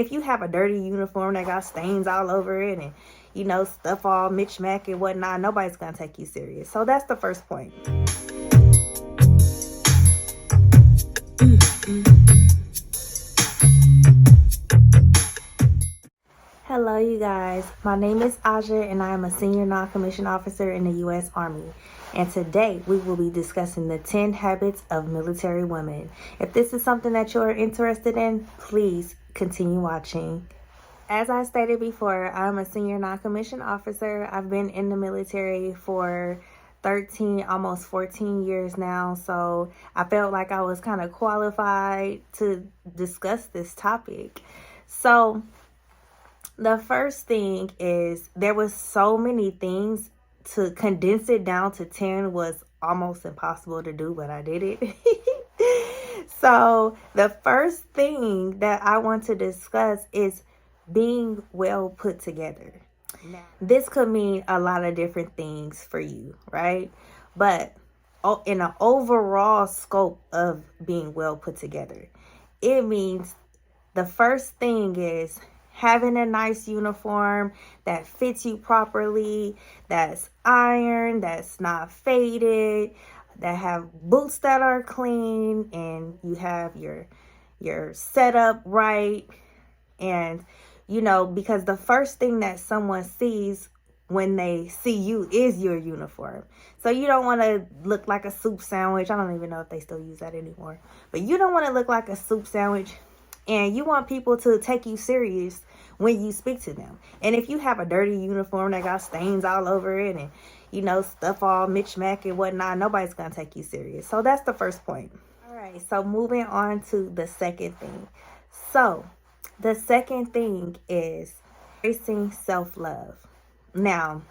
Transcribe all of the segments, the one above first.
If you have a dirty uniform that got stains all over it and, stuff all mismatched and whatnot, nobody's going to take you serious. So that's the first point. Hello, you guys. My name is Aja, and I am a senior non-commissioned officer in the U.S. Army. And today, we will be discussing the 10 habits of military women. If this is something that you are interested in, please continue watching. As I stated before, I'm a senior non-commissioned officer. I've been in the military for 13, almost 14 years now. So I felt like I was kind of qualified to discuss this topic. So the first thing is, there was so many things. To condense it down to 10 was almost impossible to do, but I did it. So the first thing that I want to discuss is being well put together. Now, this could mean a lot of different things for you, right? But in an overall scope of being well put together, it means the first thing is having a nice uniform that fits you properly, that's ironed, that's not faded, that have boots that are clean, and you have your setup right. And because the first thing that someone sees when they see you is your uniform. So you don't want to look like a soup sandwich. I don't even know if they still use that anymore. But you don't want to look like a soup sandwich. And you want people to take you serious when you speak to them. And if you have a dirty uniform that got stains all over it and, stuff all mismatched and whatnot, nobody's going to take you serious. So that's the first point. All right, so moving on to the second thing. So the second thing is embracing self-love. Now,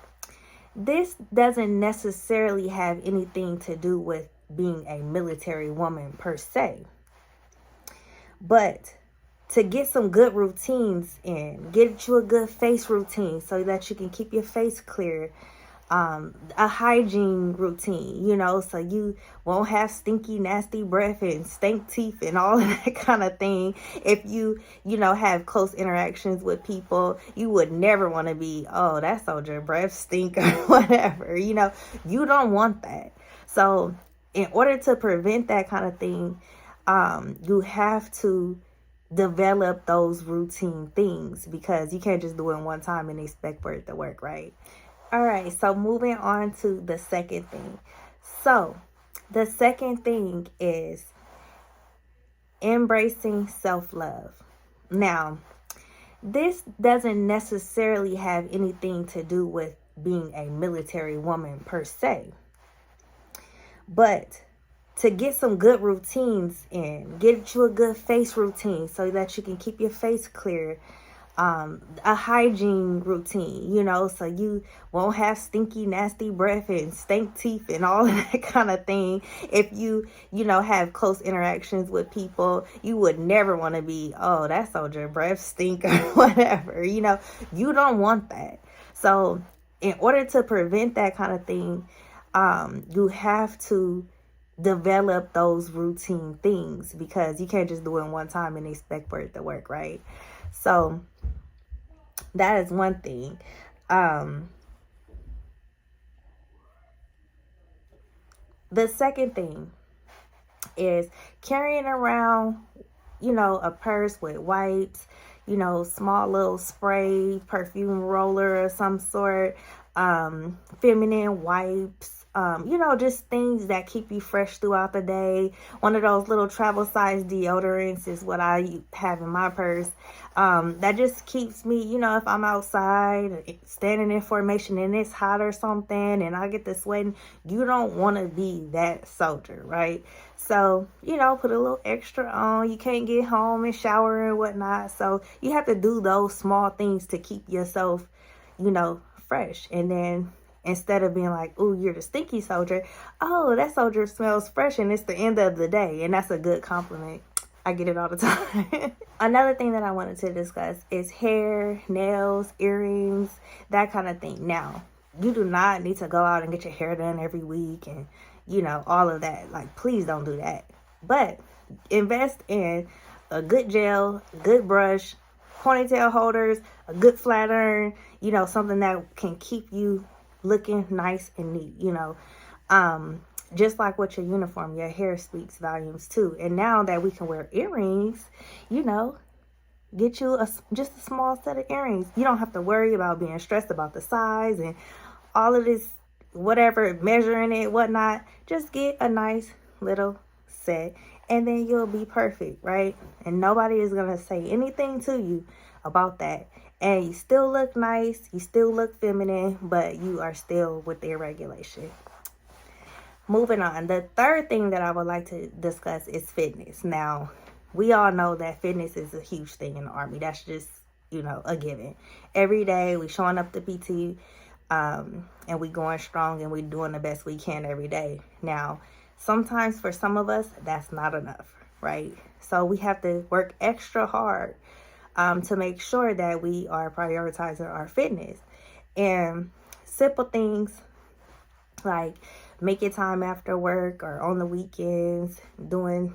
this doesn't necessarily have anything to do with being a military woman per se. But to get some good routines in, get you a good face routine so that you can keep your face clear. A hygiene routine, so you won't have stinky, nasty breath and stink teeth and all of that kind of thing. If you have close interactions with people, you would never want to be, oh, that soldier breath stink or whatever. You don't want that. So in order to prevent that kind of thing, you have to develop those routine things, because you can't just do it one time and expect for it to work, right? All right, so moving on to the second thing. So the second thing is embracing self-love. Now, this doesn't necessarily have anything to do with being a military woman per se. But to get some good routines in, get you a good face routine so that you can keep your face clear. A hygiene routine, so you won't have stinky, nasty breath and stink teeth and all of that kind of thing. If you have close interactions with people, you would never want to be, oh, that soldier breath stink or whatever. You don't want that. So in order to prevent that kind of thing, you have to develop those routine things, because you can't just do it one time and expect for it to work, right? So that is one thing. The second thing is carrying around, a purse with wipes, small little spray, perfume roller of some sort, feminine wipes, just things that keep you fresh throughout the day. One of those little travel size deodorants is what I have in my purse. That just keeps me, if I'm outside standing in formation and it's hot or something and I get to sweating, you don't want to be that soldier, right? So, put a little extra on. You can't get home and shower and whatnot. So you have to do those small things to keep yourself, fresh. And then instead of being like, oh, you're the stinky soldier, oh, that soldier smells fresh and it's the end of the day. And that's a good compliment. I get it all the time. Another thing that I wanted to discuss is hair, nails, earrings, that kind of thing. Now, you do not need to go out and get your hair done every week and, all of that. Like, please don't do that. But invest in a good gel, good brush, ponytail holders, a good flat iron, you know, something that can keep you looking nice and neat, you know. Just like with your uniform, your hair speaks volumes too. And now that we can wear earrings, you know, get you just a small set of earrings. You don't have to worry about being stressed about the size and all of this, whatever, measuring it, whatnot. Just get a nice little set and then you'll be perfect, right? And nobody is going to say anything to you about that. And you still look nice, you still look feminine, but you are still with their regulation. Moving on, the third thing that I would like to discuss is fitness. Now, we all know that fitness is a huge thing in the Army. That's just, you know, a given. Every day we showing up to PT and we going strong and we doing the best we can every day. Now, sometimes for some of us, that's not enough, right? So we have to work extra hard to make sure that we are prioritizing our fitness. And simple things like making time after work or on the weekends, going,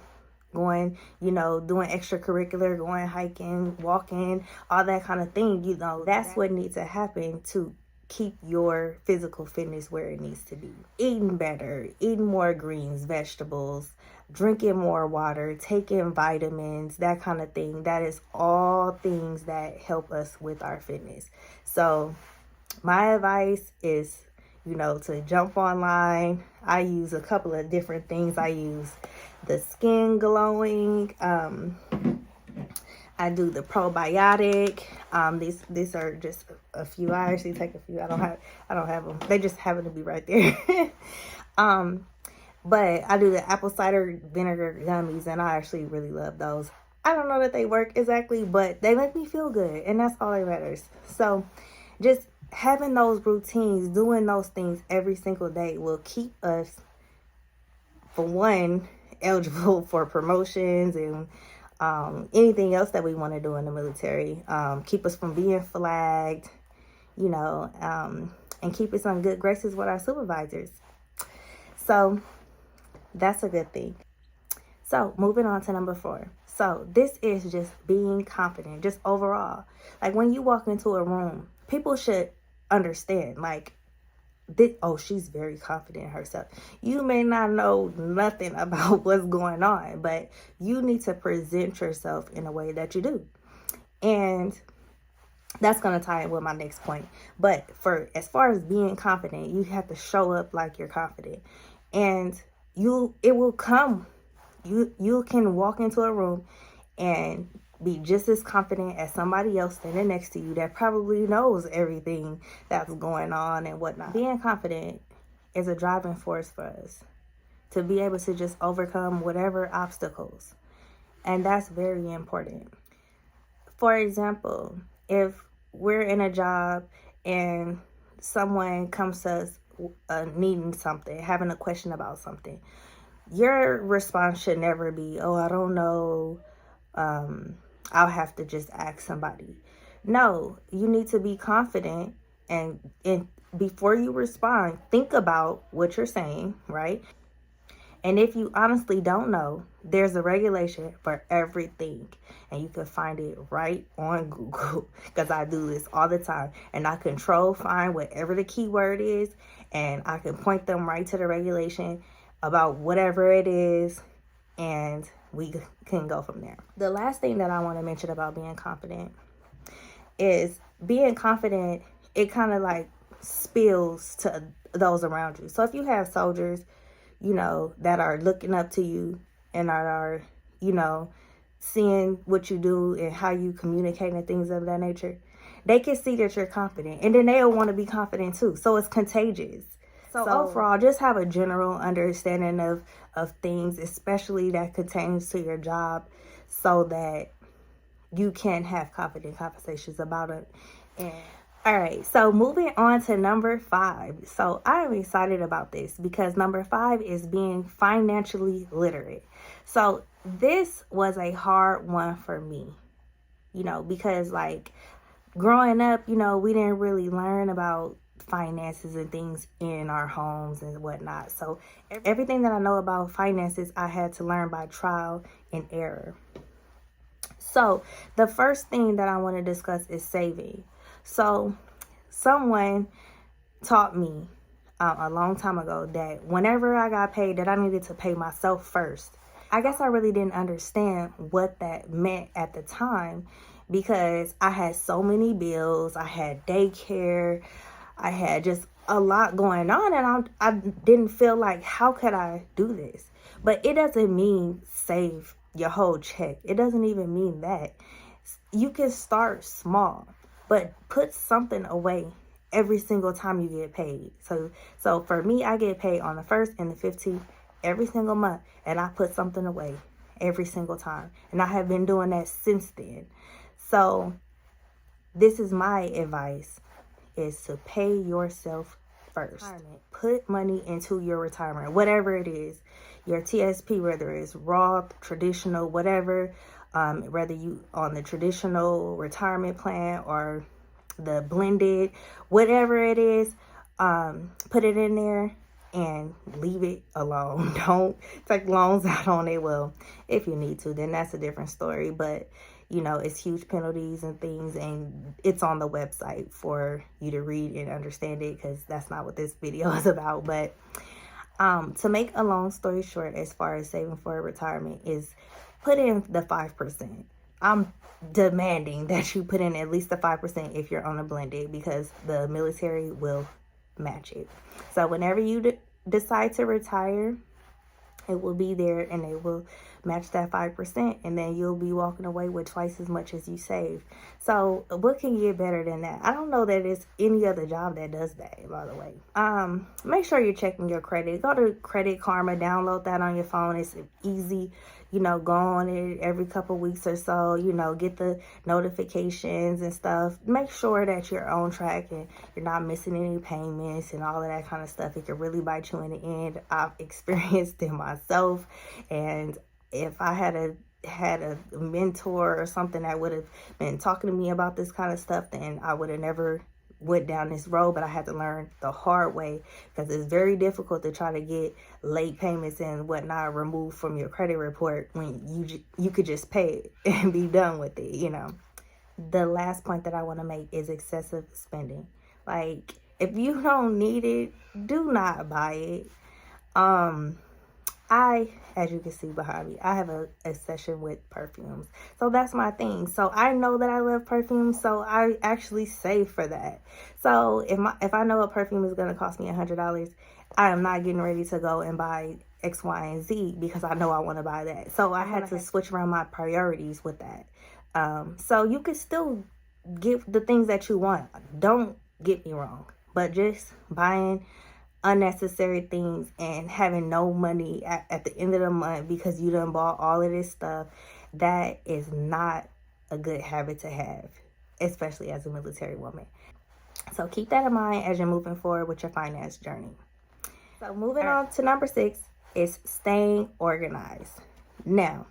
doing extracurricular, going hiking, walking, all that kind of thing, you know, that's what needs to happen to keep your physical fitness where it needs to be. Eating better, eating more greens, vegetables, drinking more water, taking vitamins, that kind of thing. That is all things that help us with our fitness. So my advice is, you know, to jump online. I use a couple of different things. I use the Skin Glowing. I do the probiotic. These are just a few. I actually take a few. I don't have them. They just happen to be right there. But I do the apple cider vinegar gummies, and I actually really love those. I don't know that they work exactly, but they make me feel good, and that's all that matters. So just having those routines, doing those things every single day will keep us, for one, eligible for promotions and anything else that we want to do in the military. Keep us from being flagged, you know, and keep us on good graces with our supervisors. So that's a good thing. So moving on to number 4. So this is just being confident, just overall. Like when you walk into a room, people should understand, like, she's very confident in herself. You may not know nothing about what's going on, but you need to present yourself in a way that you do. And that's going to tie in with my next point. But as far as being confident, you have to show up like you're confident. And it will come. You can walk into a room and be just as confident as somebody else standing next to you that probably knows everything that's going on and whatnot. Being confident is a driving force for us to be able to just overcome whatever obstacles. And that's very important. For example, if we're in a job and someone comes to us needing something, having a question about something, your response should never be, "Oh, I don't know. I'll have to just ask somebody." No, you need to be confident and before you respond, think about what you're saying, right? And if you honestly don't know, there's a regulation for everything. And you can find it right on Google because I do this all the time. And I find whatever the keyword is and I can point them right to the regulation about whatever it is. And we can go from there. The last thing that I want to mention about being confident is being confident, it kind of like spills to those around you. So if you have soldiers, you know, that are looking up to you and are, you know, seeing what you do and how you communicate and things of that nature, they can see that you're confident and then they'll want to be confident too. So it's contagious. So overall, just have a general understanding of things, especially that pertains to your job, so that you can have confident conversations about it. All right, so moving on to number 5. So I'm excited about this because number 5 is being financially literate. So this was a hard one for me, you know, because like growing up, you know, we didn't really learn about finances and things in our homes and whatnot. So everything that I know about finances, I had to learn by trial and error. So the first thing that I want to discuss is saving. So someone taught me a long time ago that whenever I got paid, that I needed to pay myself first. I guess I really didn't understand what that meant at the time because I had so many bills. I had daycare. I had just a lot going on, and I didn't feel like, how could I do this? But it doesn't mean save your whole check. It doesn't even mean that. You can start small, but put something away every single time you get paid. So for me, I get paid on the 1st and the 15th every single month, and I put something away every single time. And I have been doing that since then. So this is my advice, is to pay yourself first. Put money into your retirement, whatever it is, your TSP, whether it's Roth, traditional, whatever, whether you on the traditional retirement plan or the blended, whatever it is, put it in there and leave it alone. Don't take loans out on it. Well, if you need to, then that's a different story. But you know, it's huge penalties and things, and it's on the website for you to read and understand it, because that's not what this video is about. But to make a long story short, as far as saving for retirement, is put in the 5%. I'm demanding that you put in at least the 5% if you're on a blended, because the military will match it. So whenever you decide to retire, it will be there and they will match that 5%, and then you'll be walking away with twice as much as you saved. So what can get better than that? I don't know that there's any other job that does that, by the way. Make sure you're checking your credit. Go to Credit Karma, download that on your phone. It's easy. You know, go on it every couple weeks or so, you know, get the notifications and stuff. Make sure that you're on track and you're not missing any payments and all of that kind of stuff. It can really bite you in the end. I've experienced it myself. And if I had a mentor or something that would have been talking to me about this kind of stuff, then I would have never went down this road. But I had to learn the hard way, because it's very difficult to try to get late payments and whatnot removed from your credit report when you could just pay it and be done with it, you know. The last point that I want to make is excessive spending. Like, if you don't need it, do not buy it. As you can see behind me, I have a obsession with perfumes. So that's my thing. So I know that I love perfumes, so I actually save for that. So if I know a perfume is going to cost me $100, I am not getting ready to go and buy X, Y, and Z because I know I want to buy that. So I had to switch around my priorities with that. So you can still get the things that you want. Don't get me wrong, but just buying unnecessary things and having no money at the end of the month because you done bought all of this stuff, that is not a good habit to have, especially as a military woman. So keep that in mind as you're moving forward with your finance journey. So moving on to number 6 is staying organized. Now,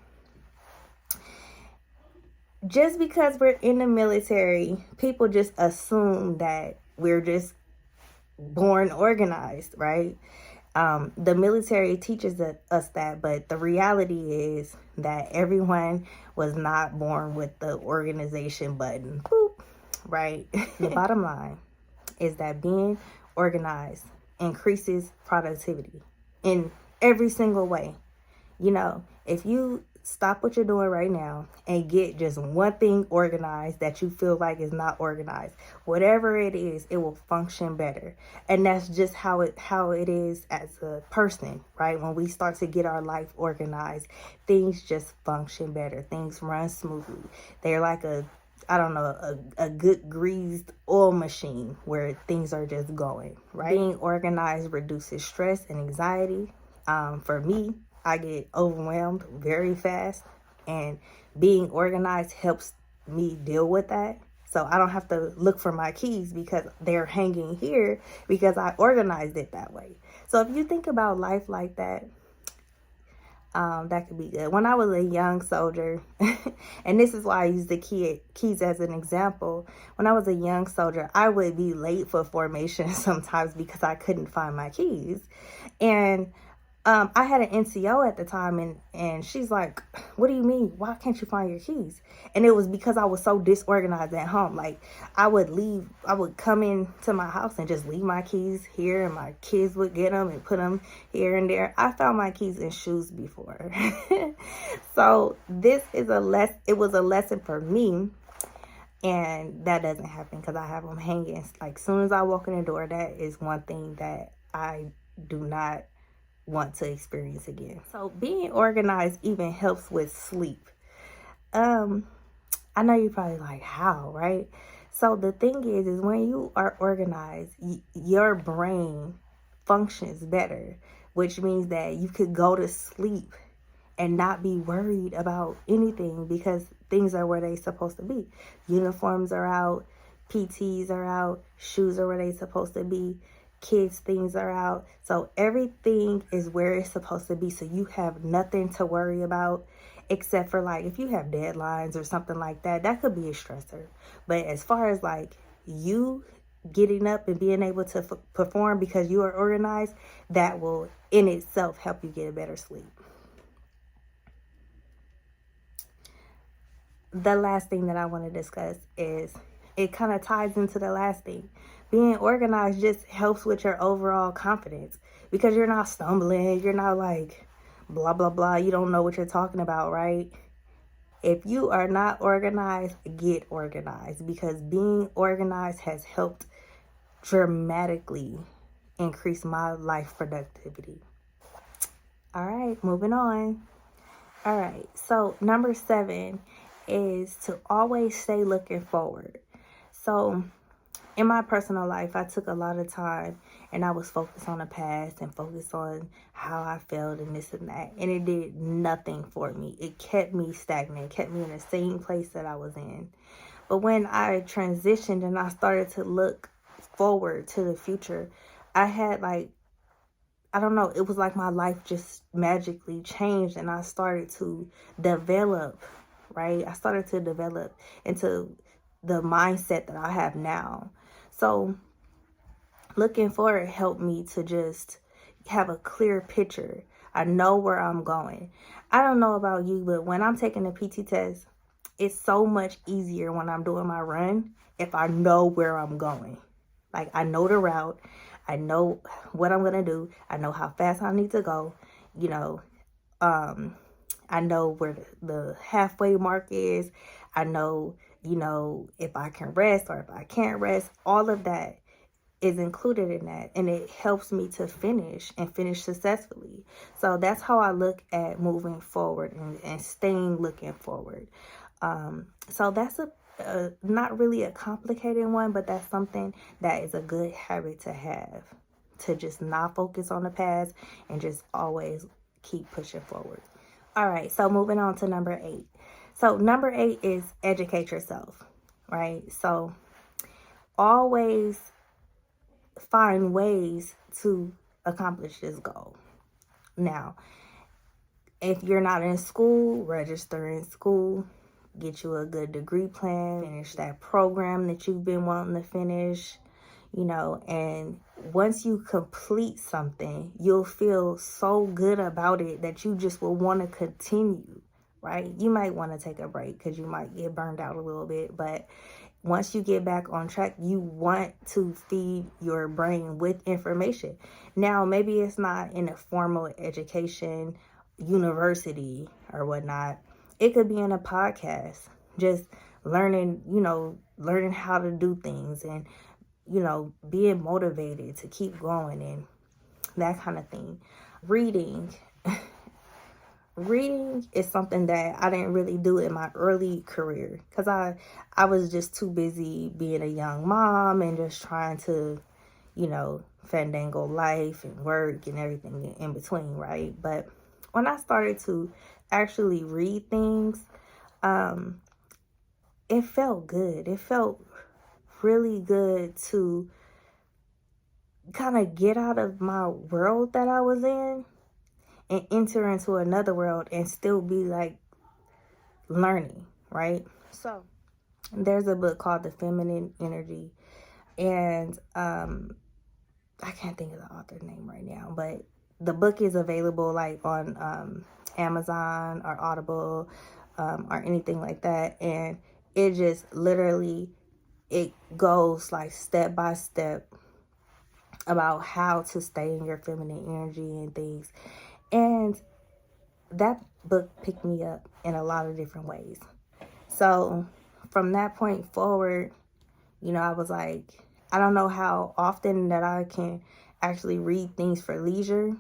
just because we're in the military, people just assume that we're just born organized, right? The military teaches us that, but the reality is that everyone was not born with the organization button, boop, right? The bottom line is that being organized increases productivity in every single way. You know, if you stop what you're doing right now and get just one thing organized that you feel like is not organized, whatever it is, it will function better. And that's just how it is as a person, right? When we start to get our life organized, things just function better. Things run smoothly. They're like a good greased oil machine where things are just going, right? Being organized reduces stress and anxiety. For me, I get overwhelmed very fast, and being organized helps me deal with that. So I don't have to look for my keys because they're hanging here because I organized it that way. So if you think about life like that, that could be good. When I was a young soldier, and this is why I use the keys as an example. When I was a young soldier, I would be late for formation sometimes because I couldn't find my keys. And I had an NCO at the time, and she's like, what do you mean? Why can't you find your keys? And it was because I was so disorganized at home. Like, I would come into my house and just leave my keys here, and my kids would get them and put them here and there. I found my keys in shoes before. So it was a lesson for me. And that doesn't happen because I have them hanging. Like, soon as I walk in the door, that is one thing that I do not want to experience again. So being organized even helps with sleep. I know you're probably like, how, right? So the thing is when you are organized, your brain functions better, which means that you could go to sleep and not be worried about anything because things are where they're supposed to be. Uniforms are out, PTs are out, shoes are where they're supposed to be, kids' things are out. So everything is where it's supposed to be. So you have nothing to worry about except for, like, if you have deadlines or something like that, that could be a stressor. But as far as like you getting up and being able to perform because you are organized, that will in itself help you get a better sleep. The last thing that I want to discuss is, it kind of ties into the last thing. Being organized just helps with your overall confidence because you're not stumbling. You're not like blah, blah, blah. You don't know what you're talking about, right? If you are not organized, get organized, because being organized has helped dramatically increase my life productivity. All right, moving on. All right, so number 7 is to always stay looking forward. So in my personal life, I took a lot of time and I was focused on the past and focused on how I felt and this and that. And it did nothing for me. It kept me stagnant, kept me in the same place that I was in. But when I transitioned and I started to look forward to the future, I had like, I don't know, it was like my life just magically changed and I started to develop, right? I started to develop into the mindset that I have now. So looking forward helped me to just have a clear picture. I know where I'm going. I don't know about you, but when I'm taking a PT test, it's so much easier when I'm doing my run if I know where I'm going. Like, I know the route. I know what I'm going to do. I know how fast I need to go. You know, I know where the halfway mark is. I know, you know, if I can rest or if I can't rest. All of that is included in that, and it helps me to finish successfully. So that's how I look at moving forward and staying looking forward. So that's not really a complicated one, but that's something that is a good habit to have, to just not focus on the past and just always keep pushing forward. All right, so moving on to number 8. So number 8 is educate yourself, right? So always find ways to accomplish this goal. Now, if you're not in school, register in school, get you a good degree plan, finish that program that you've been wanting to finish, you know, and once you complete something, you'll feel so good about it that you just will want to continue, right? You might want to take a break because you might get burned out a little bit, but once you get back on track, you want to feed your brain with information. Now, maybe it's not in a formal education, university or whatnot. It could be in a podcast, just learning how to do things and, you know, being motivated to keep going and that kind of thing. Reading is something that I didn't really do in my early career because I was just too busy being a young mom and just trying to, you know, fandangle life and work and everything in between, right? But when I started to actually read things, it felt good. It felt really good to kind of get out of my world that I was in and enter into another world and still be like learning, right? So there's a book called The Feminine Energy, and I can't think of the author's name right now, but the book is available like on Amazon or Audible or anything like that. And it just literally, it goes like step by step about how to stay in your feminine energy and things. And that book picked me up in a lot of different ways. So from that point forward, I was like, I don't know how often that I can actually read things for leisure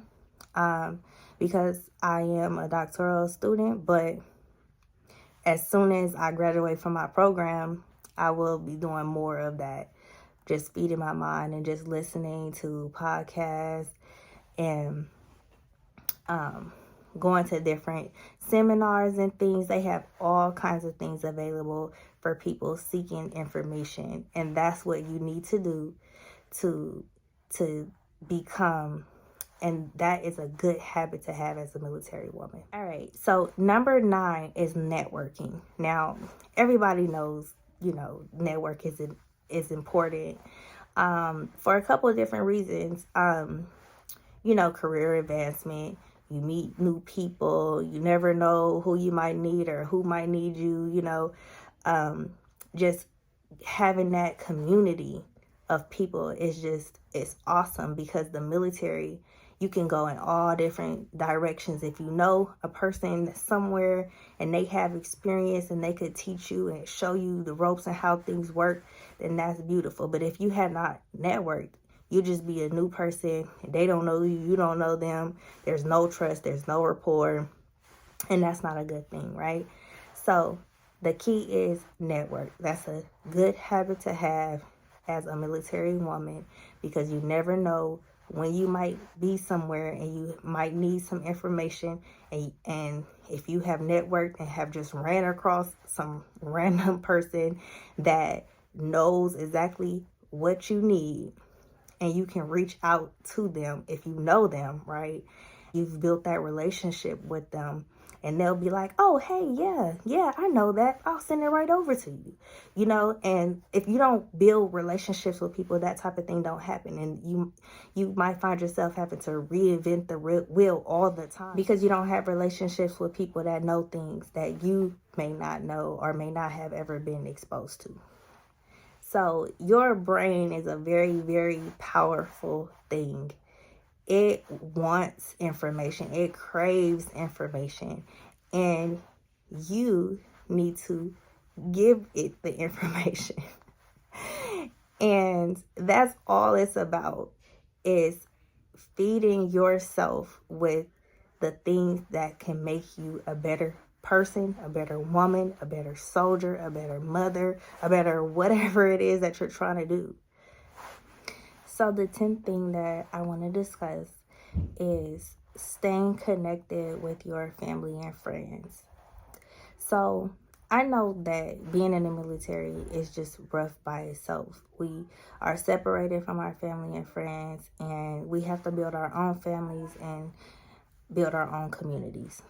because I am a doctoral student, but as soon as I graduate from my program, I will be doing more of that, just feeding my mind and just listening to podcasts and going to different seminars and things. They have all kinds of things available for people seeking information, and that's what you need to do to become, and that is a good habit to have as a military woman. All right, so number 9 is networking. Now, everybody knows, network is important for a couple of different reasons. Career advancement. You meet new people. You never know who you might need or who might need you. Just having that community of people it's awesome, because the military, you can go in all different directions. If you know a person somewhere and they have experience and they could teach you and show you the ropes and how things work, then that's beautiful. But if you have not networked, you just be a new person. They don't know you. You don't know them. There's no trust. There's no rapport. And that's not a good thing, right? So the key is network. That's a good habit to have as a military woman, because you never know when you might be somewhere and you might need some information. And if you have networked and have just ran across some random person that knows exactly what you need, and you can reach out to them if you know them, right? You've built that relationship with them, and they'll be like, oh, hey, yeah, I know that. I'll send it right over to you, and if you don't build relationships with people, that type of thing don't happen. And you might find yourself having to reinvent the wheel all the time, because you don't have relationships with people that know things that you may not know or may not have ever been exposed to. So your brain is a very, very powerful thing. It wants information. It craves information. And you need to give it the information. And that's all it's about, is feeding yourself with the things that can make you a better person, a better woman, a better soldier, a better mother, a better whatever it is that you're trying to do. So the 10th thing that I want to discuss is staying connected with your family and friends. So I know that being in the military is just rough by itself. We are separated from our family and friends, and we have to build our own families and build our own communities.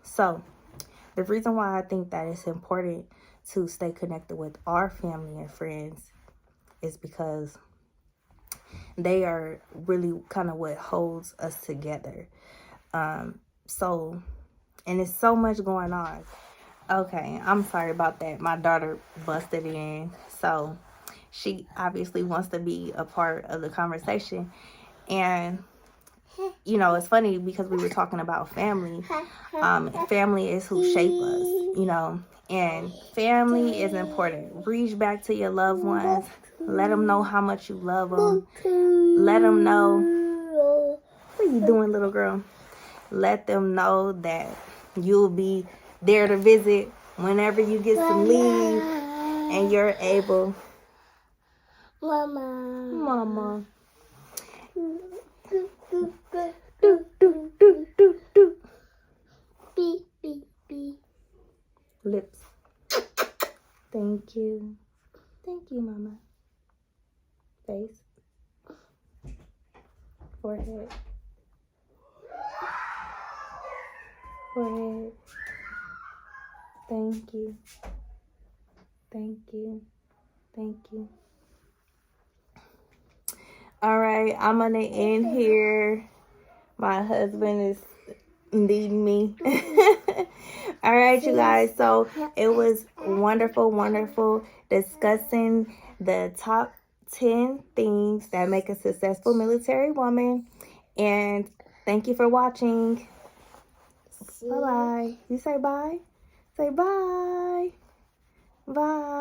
So the reason why I think that it's important to stay connected with our family and friends is because they are really kind of what holds us together. And it's so much going on. Okay, I'm sorry about that. My daughter busted in, so she obviously wants to be a part of the conversation. And it's funny because we were talking about family. Family is who shape us, and family is important. Reach back to your loved ones. Let them know how much you love them. Let them know. What are you doing, little girl? Let them know that you'll be there to visit whenever you get some leave and you're able. Mama. Beep, beep, beep. Lips. Thank you. Thank you, Mama. Face. Forehead. Forehead. Thank you. Thank you. Thank you. All right, I'm going to end here. My husband is needing me. All right, you guys. So it was wonderful discussing the top 10 things that make a successful military woman. And thank you for watching. Bye bye. You say bye? Say bye. Bye.